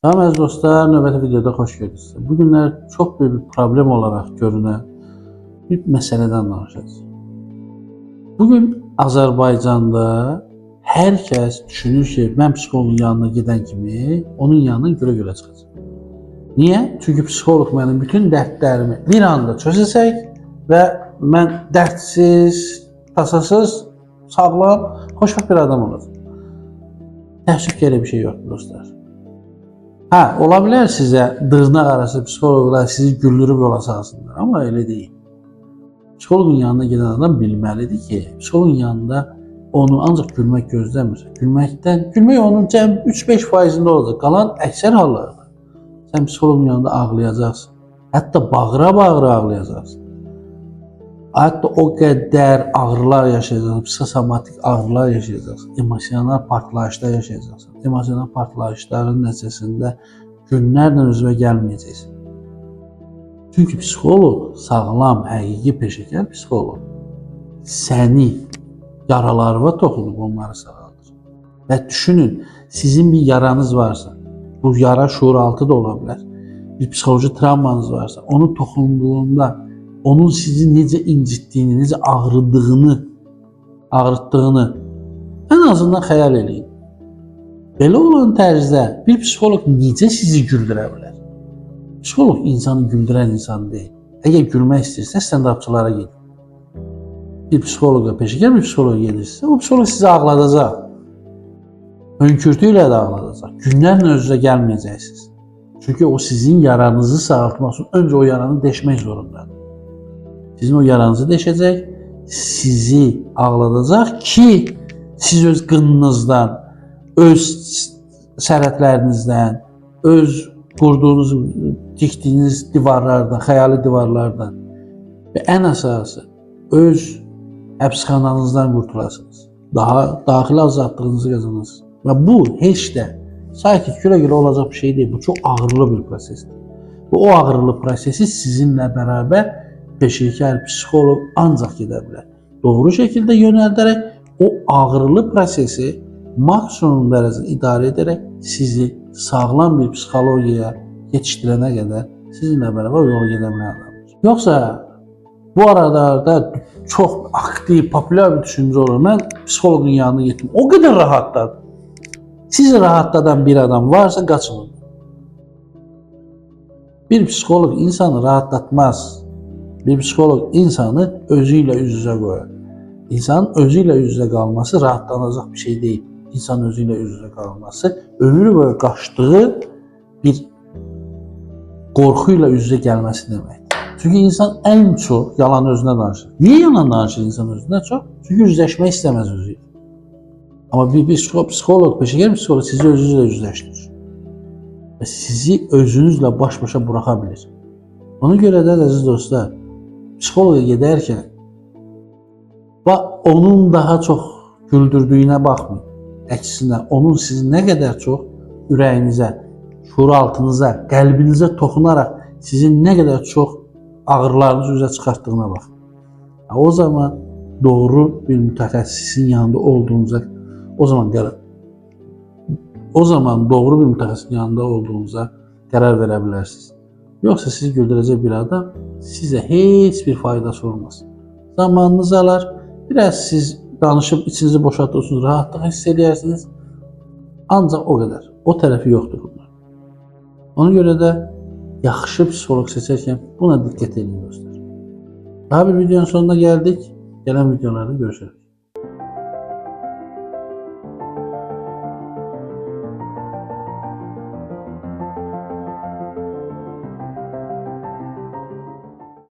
Salam əziz dostlar, növbəti videoda xoş gördük sizə. Bu günlər çox böyük bir problem olaraq görünən bir məsələdən danışacağız. Bugün Azərbaycanda hər kəs düşünür ki, mən psixoloqun yanına gedən kimi onun yanına gülə-gülə çıxacaq. Niyə? Çünki psixoloq mənim bütün dərdlərimi bir anda çözəcək və mən dərdsiz, tasasız, sağlam, xoşbəxt bir adam olacaq. Təəssüf ki, elə bir şey yoxdur dostlar. Ola bilər sizə dırnaq arası psixoloqlar sizi güldürüb yola salsınlar, amma elə deyil. Psixoloqun yanına gedən adam bilməlidir ki, psixoloqun yanında onu ancaq gülmək gözləmir. Gülmək onun cəm 3-5%'ində olacaq. Qalan əksər hallarda sən psixoloqun yanında ağlayacaqsın. Hətta bağıra-bağıra ağlayacaqsın. Hətta o qədər ağrılar yaşayacaqsın, psixosomatik ağrılar yaşayacaqsın, emosional partlayışlar yaşayacaqsın. Emosional partlayışların nəticəsində günlərlə özünə gəlməyəcəksin. Çünki psixoloq sağlam, həqiqi peşəkar psixoloq səni yaralarına toxunub onları sağaldır. Və düşünün, sizin bir yaranız varsa, bu yara şuuraltı da ola bilər, bir psixoloji travmanız varsa, onu toxunduğunda onun sizi necə incitdiyini, necə ağrıtdığını ən azından xəyal eləyin. Belə olan tərzdə bir psixoloq necə sizi güldürə bilər? Psixoloq insanı güldürən insan deyil. Əgər gülmək istəyirsə, stand-upçılara gedin. Bir psixoloqa, peşəkar bir psixoloqa gedirsə, o psixoloq sizi ağladacaq. Hönkürtü ilə də ağladacaq. Günlərlə özünüzə gəlməyəcəksiniz. Çünki o sizin yaranızı sağaltmaq üçün öncə o yaranı deşmək zorundadır. Sizin o yaranızı deşəcək, sizi ağladacaq ki, siz öz qınınızdan, öz sərhədlərinizdən, öz qurduğunuz, dikdiyiniz divarlardan, xəyali divarlardan və ən əsası öz həbsxananızdan qurtulasınız. Daha daxili azadlığınızı qazanırsınız. Və bu heç də sakit gülə-gülə olacaq bir şey deyil. Bu çox ağırlı bir prosesdir. Və o ağırlı prosesi sizinlə bərabər peşəkar psixoloq ancaq gedə bilər. Doğru şəkildə yönəldərək o ağırlı prosesi maksimum dərəcədə idarə edərək sizi sağlam bir psixologiyaya yetişdirənə qədər sizinlə bərabər yola gedə bilən adamdır. Yoxsa bu aralarda çox aktiv, populyar bir düşüncə olur. Mən psixoloqun yanına getdim. O qədər rahatladım. Sizi rahatladan bir adam varsa qaçın. Bir psixoloq insanı rahatlatmaz. Bir psixoloq insanı özü ilə üz-üzə qoyar. İnsanın özü ilə üz-üzə qalması rahatlanacaq bir şey deyil. İnsanın özü ilə üz-üzə qalması ömrü boyu qaçdığı bir qorxu ilə üz-üzə gəlməsi deməkdir. Çünki insan ən çox yalan özünə danışır. Niyə yalan danışır insan özünə çox? Çünki üzləşmək istəməz özü ilə. Amma bir psixoloq, peşəkar psixoloq sizi özünüzlə üzləşdirir. Və sizi özünüzlə baş-başa buraxa bilir. Ona görə də əziz dostlar, psixoloqa gedərkən onun daha çox güldürdüyünə baxmayın. Əksinə, onun sizi nə qədər çox ürəyinizə, şuuraltınıza, qəlbinizə toxunaraq sizin nə qədər çox ağrılarınızı üzə çıxartdığına baxın. O zaman doğru bir mütəxəssisin yanında olduğunuza, doğru bir mütəxəssisin yanında olduğunuza qərar verə bilərsiniz. Yoxsa sizi güldürəcək bir adam sizə heç bir faydası olmaz. Zamanınızı alar, biraz siz danışıb içinizi boşaltırsınız, rahatlıq hiss edərsiniz. Ancaq o qədər. O tərəfi yoxdur bunlar. Ona görə də yaxşı psixoloq seçərkən buna diqqət edin dostlar. Daha bir videonun sonuna gəldik. Gələn videolarda görüşürük.